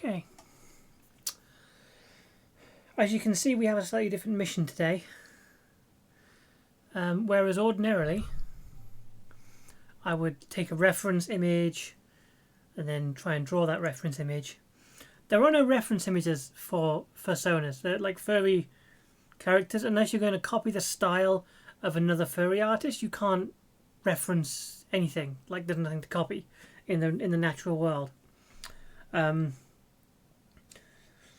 Okay. As you can see, we have a slightly different mission today. Whereas ordinarily, I would take a reference image and then try and draw that reference image. There are no reference images for fursonas. They're like furry characters. Unless you're going to copy the style of another furry artist, you can't reference anything. Like there's nothing to copy in the natural world.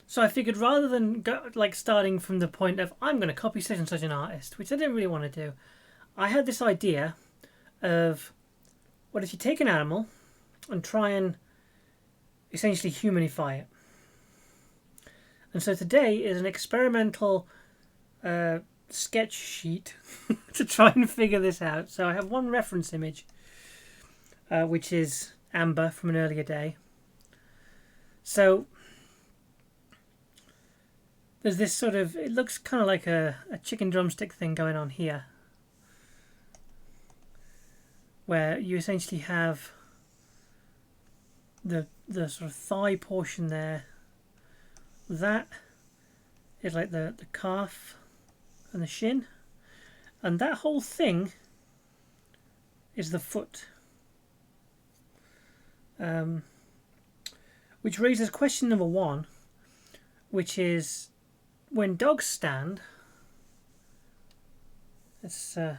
So I figured rather than go, starting from the point of I'm going to copy such and such an artist, which I didn't really want to do, I had this idea of what if you take an animal and try and essentially humanify it. And so today is an experimental sketch sheet to try and figure this out. So I have one reference image, which is Amber from an earlier day. So there's this sort of, it looks kind of like a chicken drumstick thing going on here, where you essentially have the sort of thigh portion there. That is like the calf and the shin, and that whole thing is the foot. Which raises question number one, which is when dogs stand. Let's do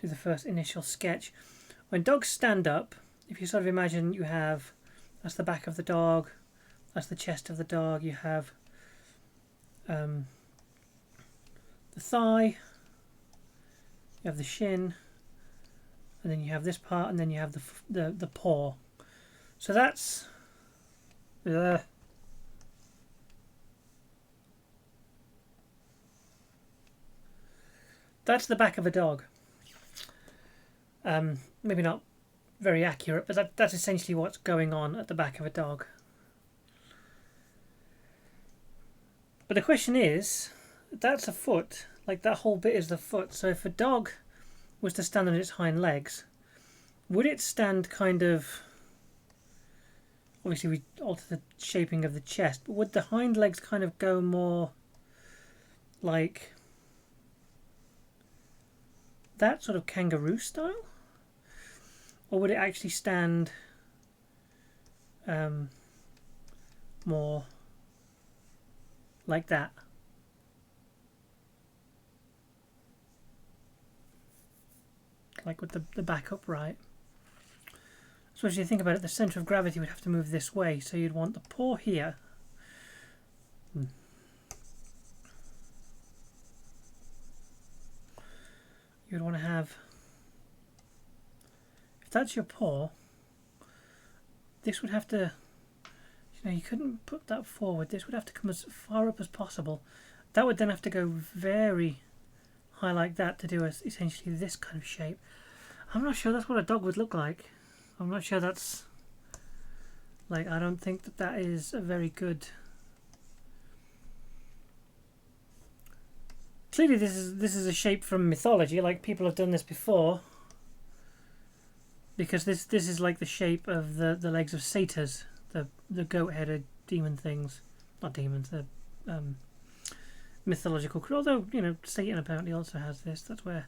the first initial sketch. When dogs stand up, if you sort of imagine you have, that's the back of the dog, that's the chest of the dog, you have the thigh, you have the shin, and then you have this part, and then you have the paw. So that's that's the back of a dog. Maybe not very accurate, but that's essentially what's going on at the back of a dog. But the question is, that's a foot, like that whole bit is the foot. So if a dog was to stand on its hind legs, would it stand kind of, obviously we alter the shaping of the chest, but would the hind legs kind of go more like that sort of kangaroo style? Or would it actually stand more like that? Like with the back upright. So as you think about it, the centre of gravity would have to move this way. So you'd want the paw here. You'd want to have, if that's your paw, this would have to, you couldn't put that forward. This would have to come as far up as possible. That would then have to go very high like that to do essentially this kind of shape. I'm not sure that's what a dog would look like. I'm not sure that's, I don't think that is a very good. Clearly this is a shape from mythology, like people have done this before. Because this is like the shape of the legs of satyrs, the goat-headed demon things. Not demons, they're mythological crew. Although, Satan apparently also has this. That's where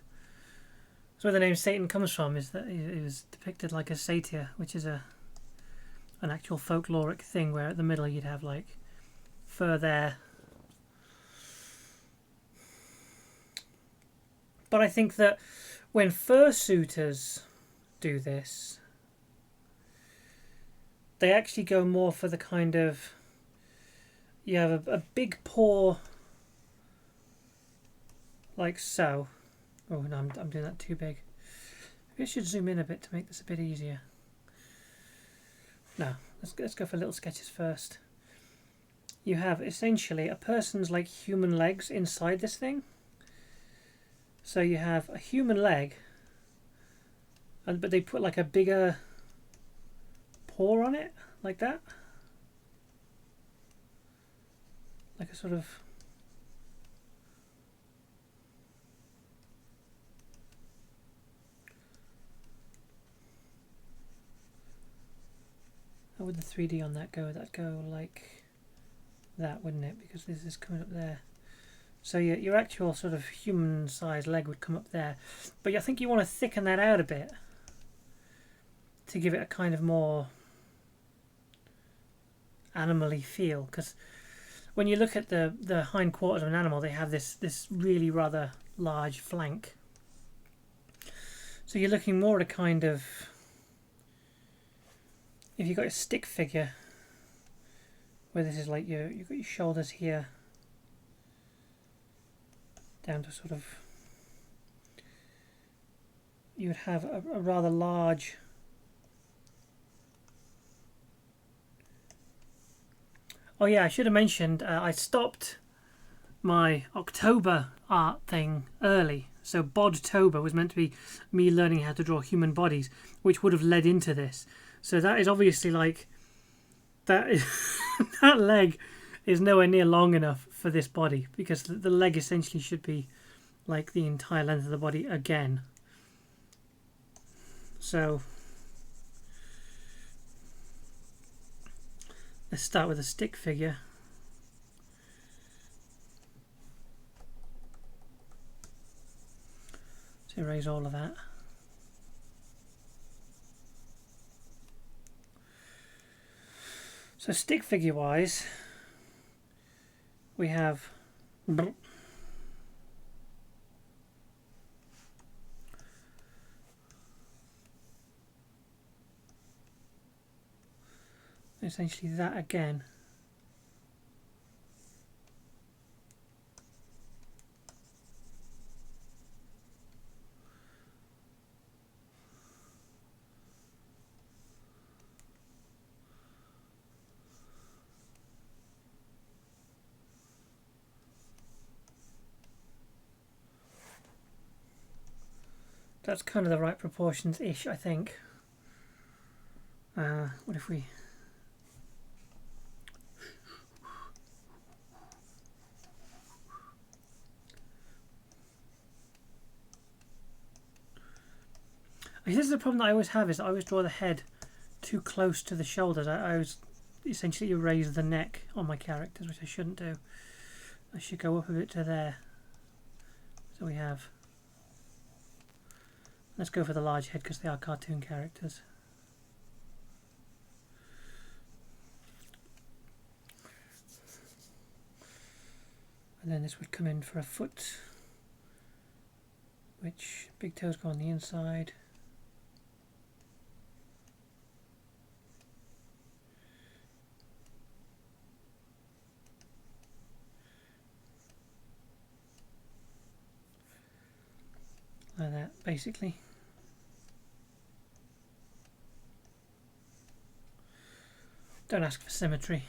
the name Satan comes from, is that it was depicted like a satyr, which is an actual folkloric thing where at the middle you'd have like fur there. But I think that when fursuiters do this, they actually go more for the kind of, you have a big paw like so. Oh no, I'm doing that too big. Maybe I should zoom in a bit to make this a bit easier. No, let's go for little sketches first. You have essentially a person's like human legs inside this thing. So you have a human leg, but they put like a bigger paw on it, like that. Like a sort of, How would the 3D on that go? That'd go like that, wouldn't it? Because this is coming up there. So your actual sort of human-sized leg would come up there. But I think you want to thicken that out a bit to give it a kind of more animal-y feel. Because when you look at the hindquarters of an animal, they have this really rather large flank. So you're looking more at a kind of, if you've got a stick figure, where this is like you've got your shoulders here, down to sort of, you would have a rather large, oh yeah, I should have mentioned, I stopped my October art thing early. So Bodtober was meant to be me learning how to draw human bodies, which would have led into this. So that is obviously like, that is that leg is nowhere near long enough for this body, because the leg essentially should be like the entire length of the body again. So let's start with a stick figure. So erase all of that. So stick figure wise, we have essentially that again. That's kind of the right proportions-ish, I think. What if we... This is the problem that I always have, is I always draw the head too close to the shoulders. I always essentially erase the neck on my characters, which I shouldn't do. I should go up a bit to there. So we have... Let's go for the large head because they are cartoon characters. And then this would come in for a foot, which big toes go on the inside. Like that, basically. Don't ask for symmetry.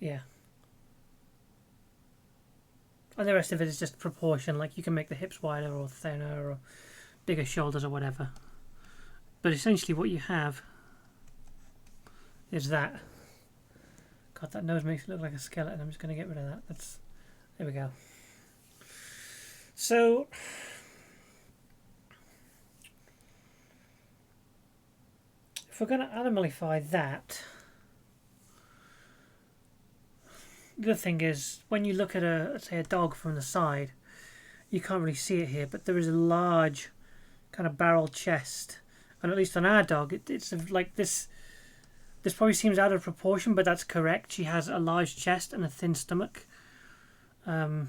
Yeah. And the rest of it is just proportion, like you can make the hips wider or thinner or bigger shoulders or whatever. But essentially what you have is that. God, that nose makes it look like a skeleton. I'm just going to get rid of that. There we go. So if we're going to animalify that, the other thing is when you look at let's say a dog from the side, you can't really see it here, but there is a large kind of barrel chest, and at least on our dog, it's like this. This probably seems out of proportion, but that's correct. She has a large chest and a thin stomach. And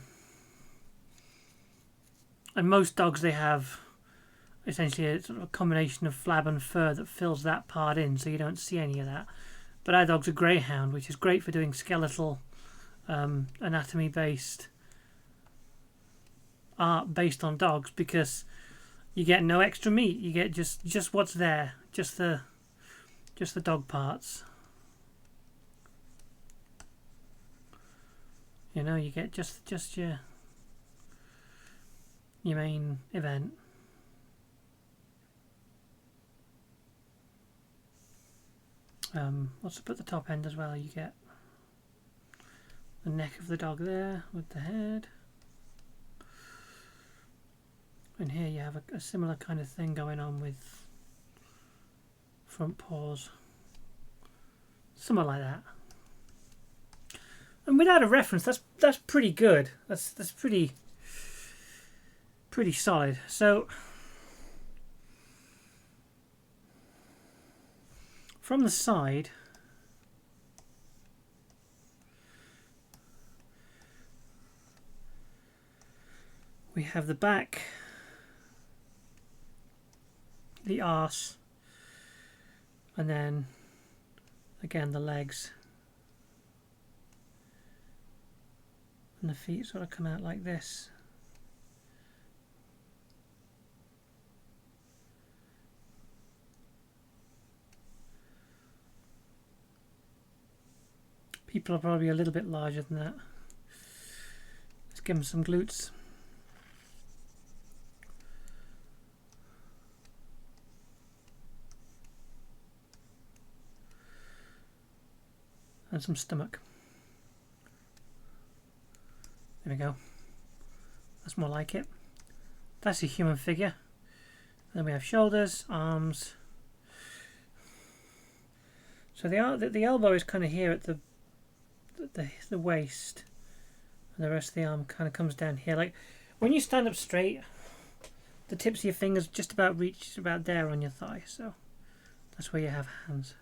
most dogs, they have essentially a sort of a combination of flab and fur that fills that part in, so you don't see any of that. But our dog's a greyhound, which is great for doing skeletal, anatomy-based art based on dogs, because you get no extra meat. You get just what's there, just the dog parts. You know, you get just your main event. Let's put the top end as well. You get the neck of the dog there with the head. And here you have a similar kind of thing going on with front paws. Something like that. And without a reference, that's pretty good. That's pretty solid. So from the side, we have the back, the arse, and then again the legs. And the feet sort of come out like this. People are probably a little bit larger than that. Let's give them some glutes. And some stomach. There we go. That's more like it. That's a human figure. And then we have shoulders, arms. So the elbow is kind of here at the waist, and the rest of the arm kind of comes down here. Like when you stand up straight, the tips of your fingers just about reach about there on your thigh. So that's where you have hands.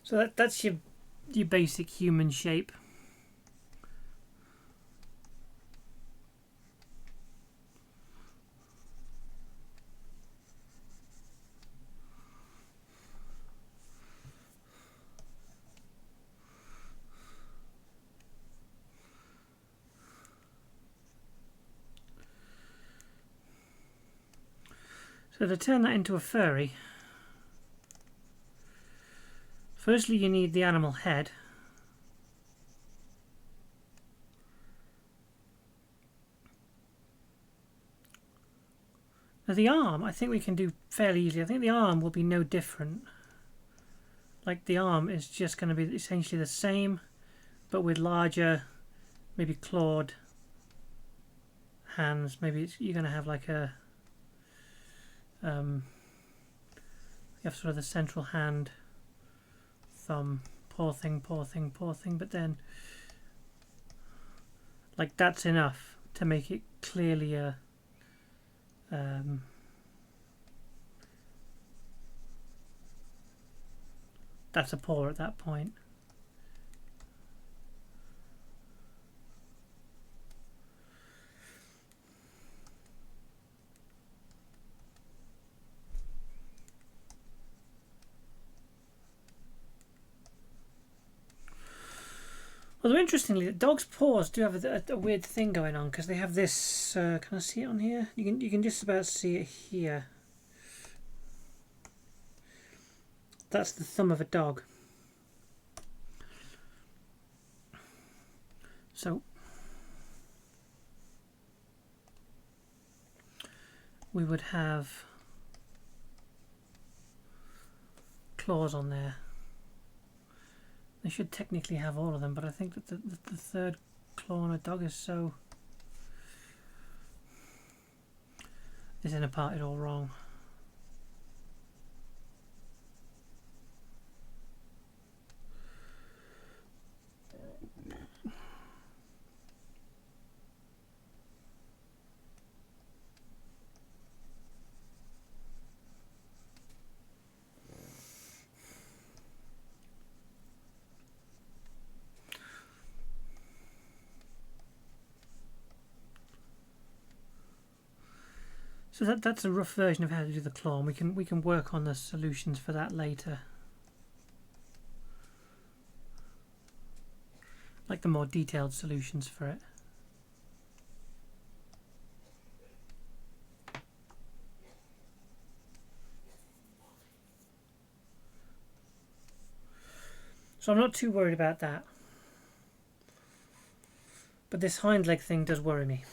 So that's your basic human shape. So to turn that into a furry, firstly you need the animal head. Now the arm, I think we can do fairly easily. I think the arm will be no different. Like the arm is just going to be essentially the same, but with larger, maybe clawed hands. Maybe you're going to have like a you have sort of the central hand, thumb, paw thing, but then like that's enough to make it clearly a that's a paw at that point. Although interestingly, the dog's paws do have a weird thing going on because they have this. Can I see it on here? You can just about see it here. That's the thumb of a dog. So we would have claws on there. They should technically have all of them, but I think that the third claw on a dog is in a part it all wrong. So that's a rough version of how to do the claw, and we can work on the solutions for that later. Like the more detailed solutions for it. So I'm not too worried about that. But this hind leg thing does worry me.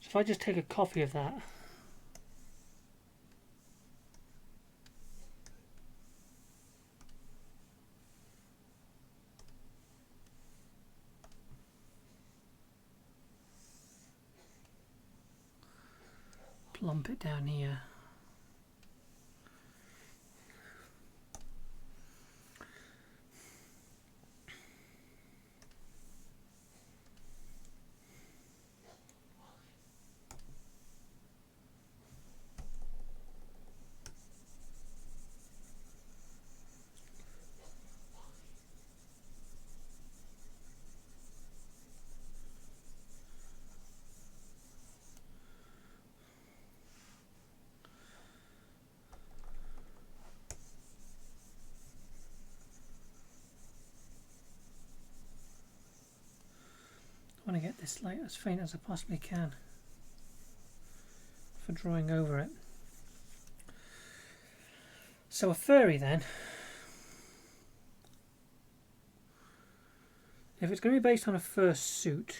If I just take a copy of that, plump it down here. I want to get this light as faint as I possibly can for drawing over it. So a furry then, if it's going to be based on a fursuit,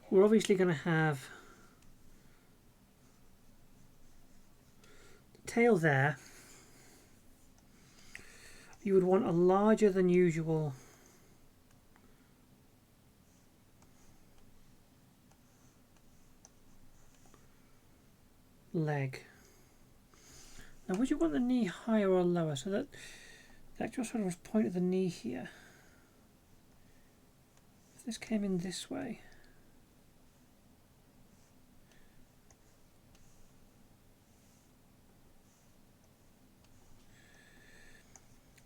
we're obviously going to have the tail there. You would want a larger than usual leg. Now would you want the knee higher or lower so that the actual sort of point of the knee here, if this came in this way,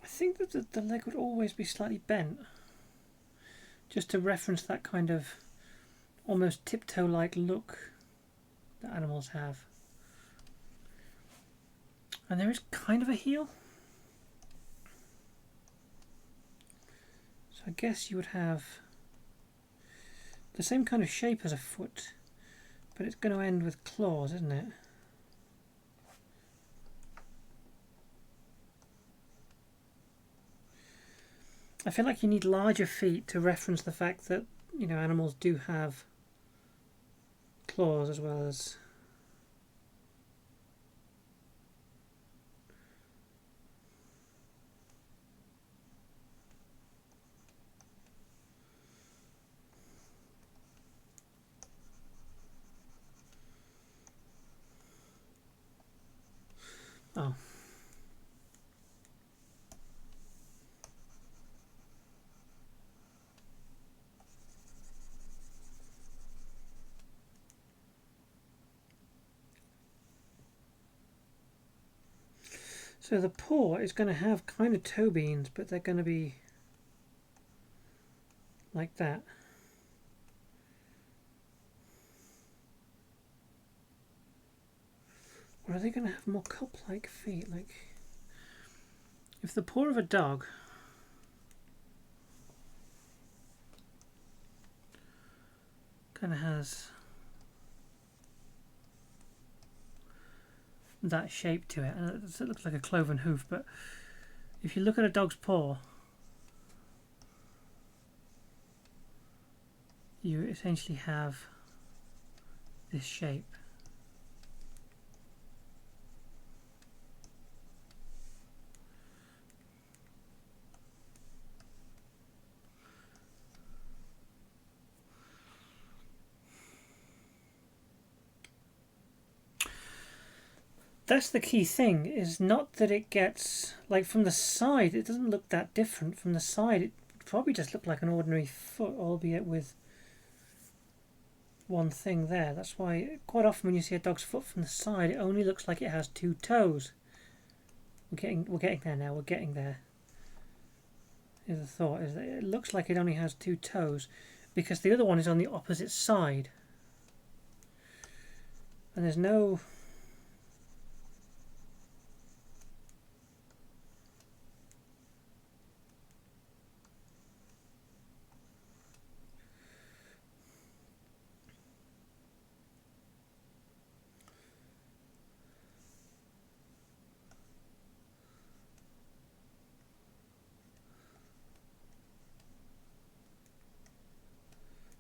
I think that the leg would always be slightly bent, just to reference that kind of almost tiptoe-like look that animals have. And there is kind of a heel. So I guess you would have the same kind of shape as a foot, but it's going to end with claws, isn't it? I feel like you need larger feet to reference the fact that, you know, animals do have claws as well as oh. So the paw is going to have kind of toe beans, but they're going to be like that. Or are they going to have more cup-like feet? Like, if the paw of a dog kind of has that shape to it, and it looks like a cloven hoof, but if you look at a dog's paw, you essentially have this shape. That's the key thing, is not that it gets, like from the side, it doesn't look that different. From the side, it probably just looked like an ordinary foot, albeit with one thing there. That's why quite often when you see a dog's foot from the side, it only looks like it has two toes. We're getting there now, we're getting there. Is the thought, is that it looks like it only has two toes because the other one is on the opposite side. And there's no...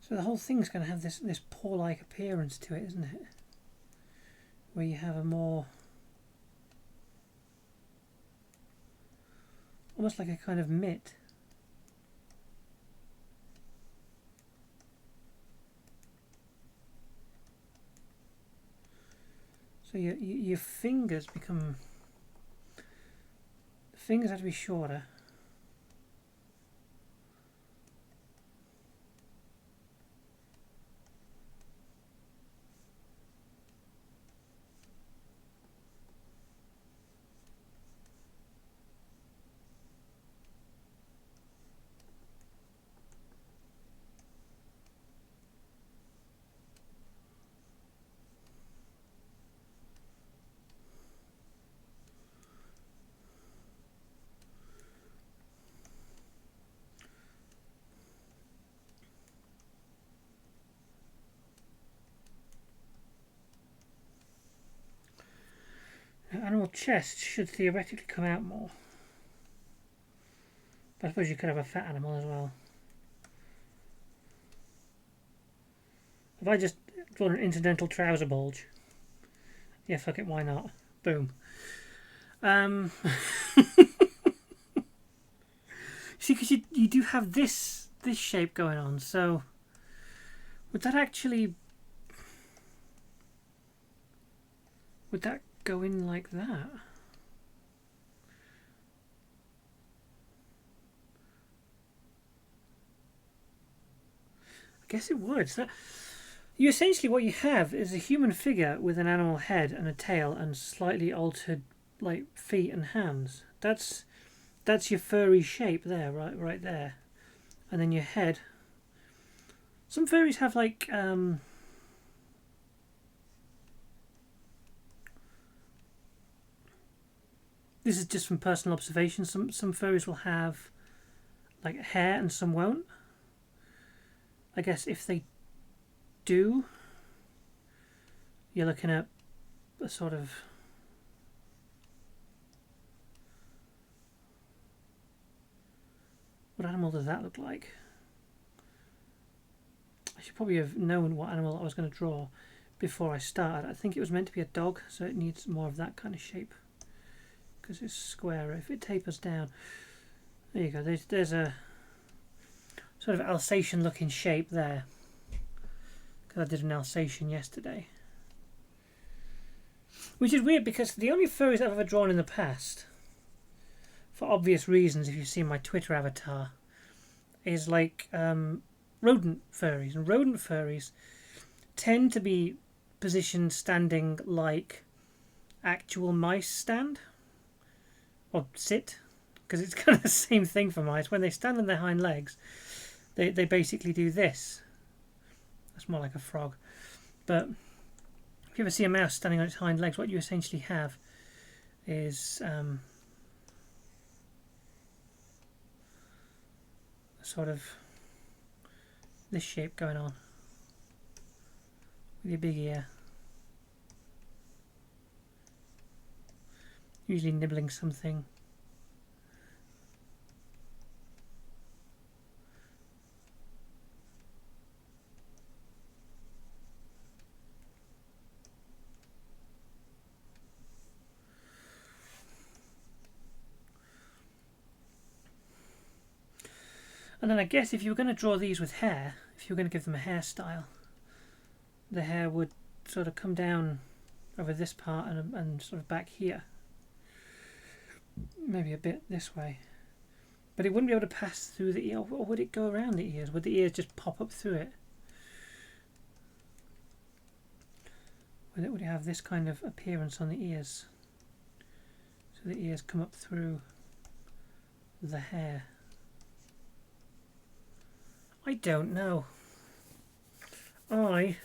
So the whole thing's going to have this paw-like appearance to it, isn't it? Where you have a more almost like a kind of mitt. So your fingers become... The fingers have to be shorter. Animal chest should theoretically come out more. But I suppose you could have a fat animal as well. If I just draw an incidental trouser bulge, yeah, fuck it, why not? Boom. See, because you do have this shape going on, so would that go in like that? I guess it would. So you essentially, what you have is a human figure with an animal head and a tail and slightly altered like feet and hands. That's your furry shape there, right there. And then your head. Some furries have like this is just from personal observation. Some furries will have like hair and some won't. I guess if they do, you're looking at a sort of what animal does that look like? I should probably have known what animal I was going to draw before I started. I think it was meant to be a dog, so it needs more of that kind of shape because it's square. If it tapers down, there you go. There's a sort of Alsatian looking shape there because I did an Alsatian yesterday, which is weird because the only furries I've ever drawn in the past, for obvious reasons if you've seen my Twitter avatar, is like rodent furries. And rodent furries tend to be positioned standing like actual mice stand or sit, because it's kind of the same thing for mice. When they stand on their hind legs, they basically do this. That's more like a frog. But if you ever see a mouse standing on its hind legs, what you essentially have is sort of this shape going on with your big ear, usually nibbling something. And then I guess if you were going to draw these with hair, if you were going to give them a hairstyle, the hair would sort of come down over this part and sort of back here. Maybe a bit this way. But it wouldn't be able to pass through the ear, or would it go around the ears? Would the ears just pop up through it? Would it have this kind of appearance on the ears? So the ears come up through the hair. I don't know. I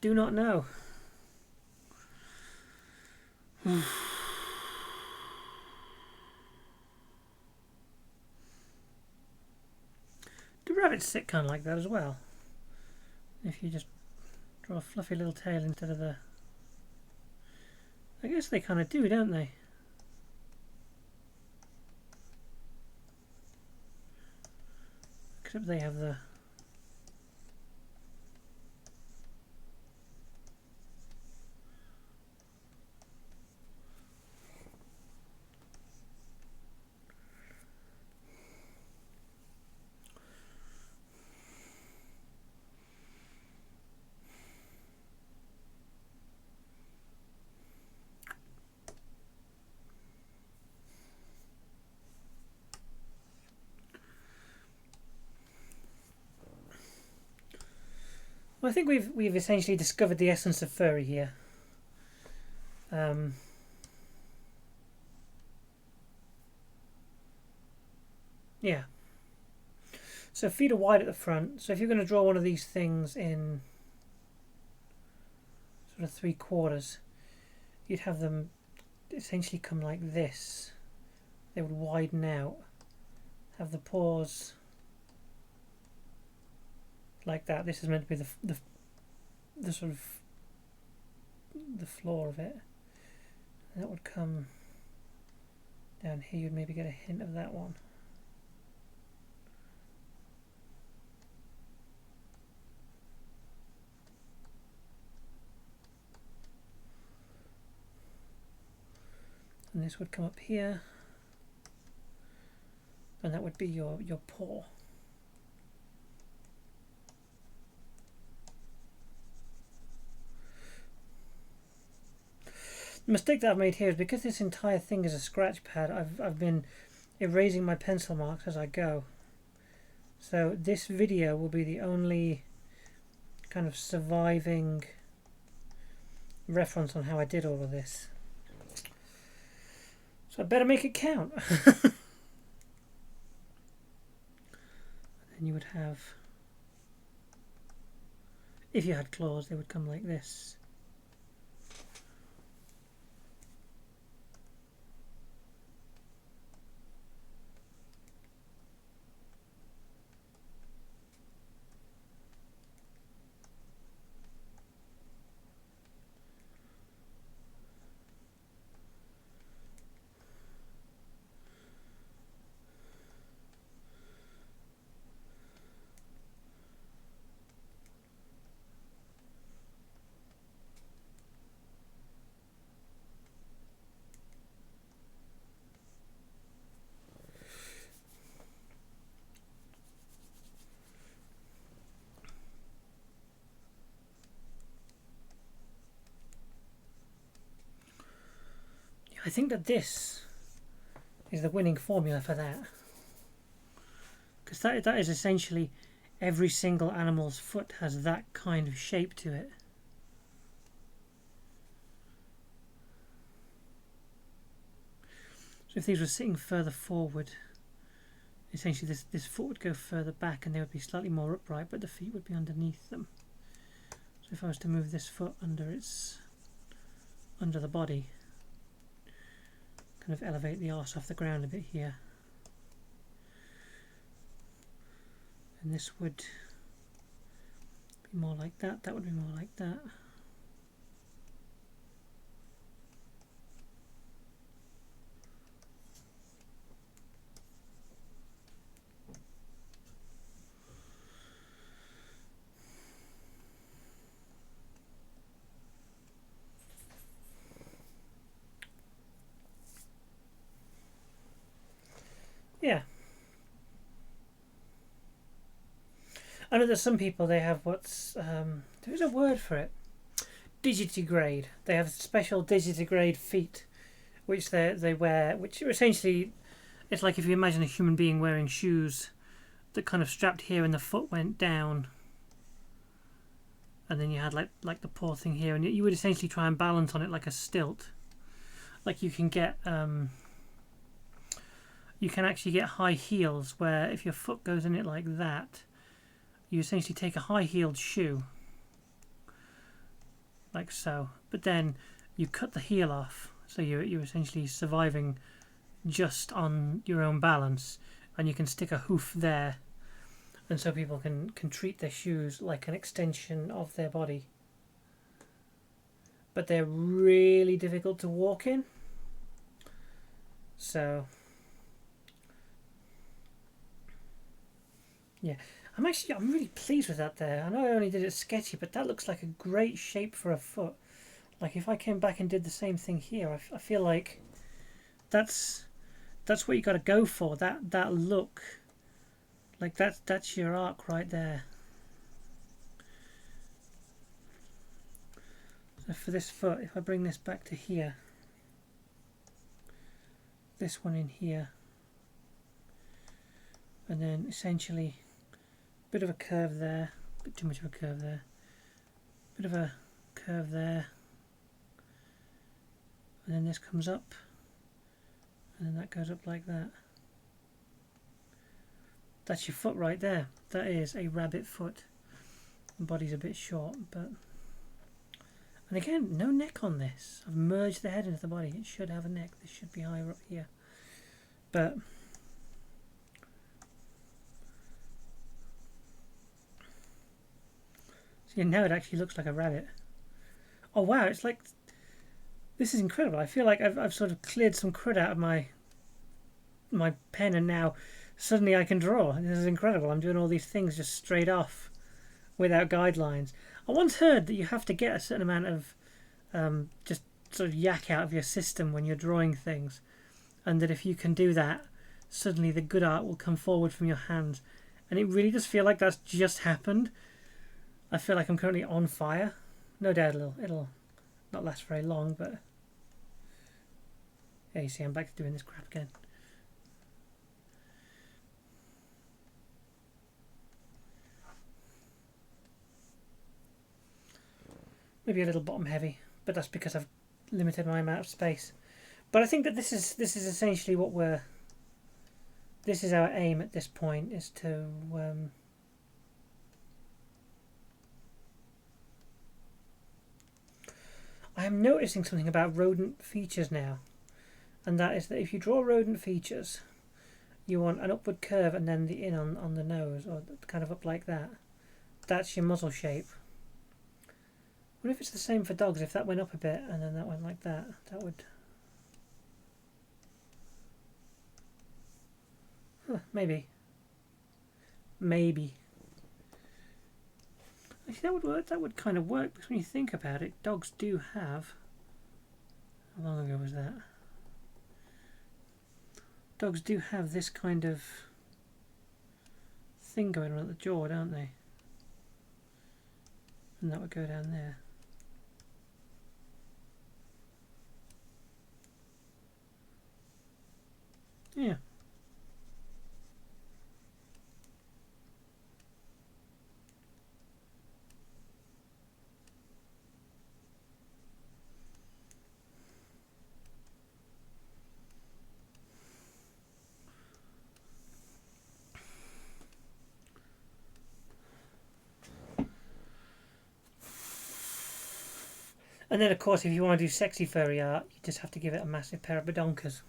do not know. Do rabbits sit kind of like that as well? If you just draw a fluffy little tail instead of the... I guess they kind of do, don't they? Except they have the... Well, I think we've essentially discovered the essence of furry here. Yeah. So feet are wide at the front. So if you're going to draw one of these things in sort of 3/4, you'd have them essentially come like this. They would widen out. Have the paws like that. This is meant to be the sort of the floor of it. And that would come down here. You'd maybe get a hint of that one. And this would come up here, and that would be your paw. The mistake that I've made here is because this entire thing is a scratch pad, I've been erasing my pencil marks as I go. So this video will be the only kind of surviving reference on how I did all of this. So I better make it count. And then you would have, if you had claws, they would come like this. I think that this is the winning formula for that, because that is essentially every single animal's foot has that kind of shape to it. So if these were sitting further forward, essentially this foot would go further back and they would be slightly more upright, but the feet would be underneath them. So if I was to move this foot under the body, kind of elevate the arse off the ground a bit here, and this would be more like that, that would be more like that. Yeah. I know there's some people, they have what's, there's a word for it, digitigrade. They have special digitigrade feet, which they wear, which are essentially, it's like if you imagine a human being wearing shoes that kind of strapped here and the foot went down, and then you had like the paw thing here, and you would essentially try and balance on it like a stilt. Like you can get, you can actually get high heels where if your foot goes in it like that, you essentially take a high-heeled shoe, like so, but then you cut the heel off, so you're essentially surviving just on your own balance, and you can stick a hoof there, and so people can treat their shoes like an extension of their body. But they're really difficult to walk in, so yeah. I'm really pleased with that there. I know I only did it sketchy, but that looks like a great shape for a foot. Like if I came back and did the same thing here, I feel like that's what you got to go for. That look, like that's your arc right there. So for this foot, if I bring this back to here, this one in here, and then essentially bit of a curve there, a bit too much of a curve there, Bit of a curve there. And then this comes up. And then that goes up like that. That's your foot right there. That is a rabbit foot. The body's a bit short, but... And again, no neck on this. I've merged the head into the body. It should have a neck. This should be higher up here. But... See, now it actually looks like a rabbit. Oh wow, it's like... This is incredible. I feel like I've sort of cleared some crud out of my pen, and now suddenly I can draw. This is incredible. I'm doing all these things just straight off without guidelines. I once heard that you have to get a certain amount of just sort of yak out of your system when you're drawing things, and that if you can do that, suddenly the good art will come forward from your hands. And it really does feel like that's just happened. I feel like I'm currently on fire. No doubt it'll not last very long, but yeah, you see, I'm back to doing this crap again. Maybe a little bottom heavy, but that's because I've limited my amount of space. But I think that this is essentially what this is our aim at this point, is to I am noticing something about rodent features now, and that is that if you draw rodent features, you want an upward curve and then the in on the nose, or kind of up like that. That's your muzzle shape. I wonder if it's the same for dogs. If that went up a bit and then that went like that, that would... Huh, maybe. Maybe. Actually, that would work. That would kind of work, because when you think about it, dogs do have... How long ago was that? Dogs do have this kind of thing going on at the jaw, don't they? And that would go down there. Yeah. And then, of course, if you want to do sexy furry art, you just have to give it a massive pair of badonkers.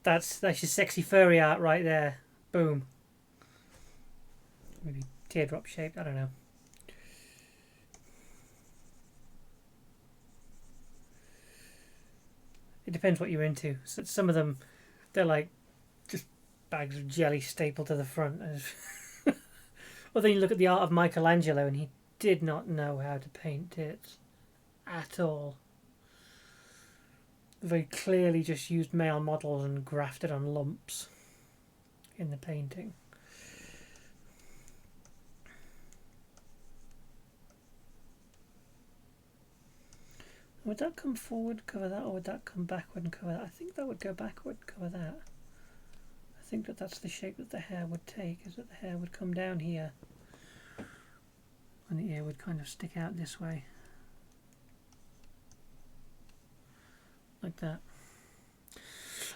That's your sexy furry art right there. Boom. Maybe teardrop shaped, I don't know. It depends what you're into. So some of them, they're like just bags of jelly stapled to the front. Or then you look at the art of Michelangelo, and he did not know how to paint tits at all. Very clearly just used male models and grafted on lumps in the painting. Would that come forward, cover that, or would that come backward and cover that? I think that would go backward, cover that. I think that that's the shape that the hair would take, is that the hair would come down here and the ear would kind of stick out this way. Like that.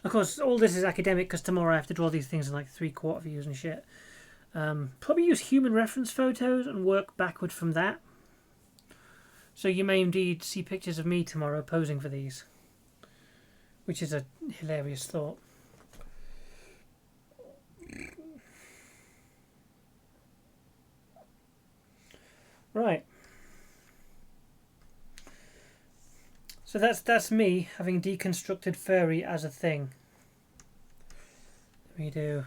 Of course, all this is academic, because tomorrow I have to draw these things in like 3/4 views and shit. Probably use human reference photos and work backward from that. So you may indeed see pictures of me tomorrow posing for these, which is a hilarious thought. Right. So that's me having deconstructed furry as a thing. Let me do...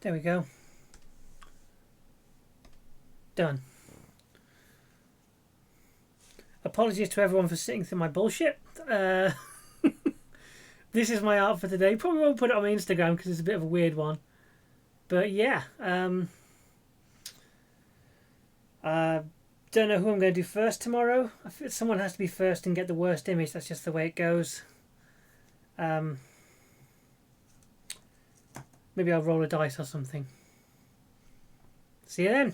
There we go. Done. Apologies to everyone for sitting through my bullshit. This is my art for today. Probably won't put it on my Instagram because it's a bit of a weird one. But yeah, I don't know who I'm going to do first tomorrow. Someone has to be first and get the worst image. That's just the way it goes. Maybe I'll roll a dice or something. See you then.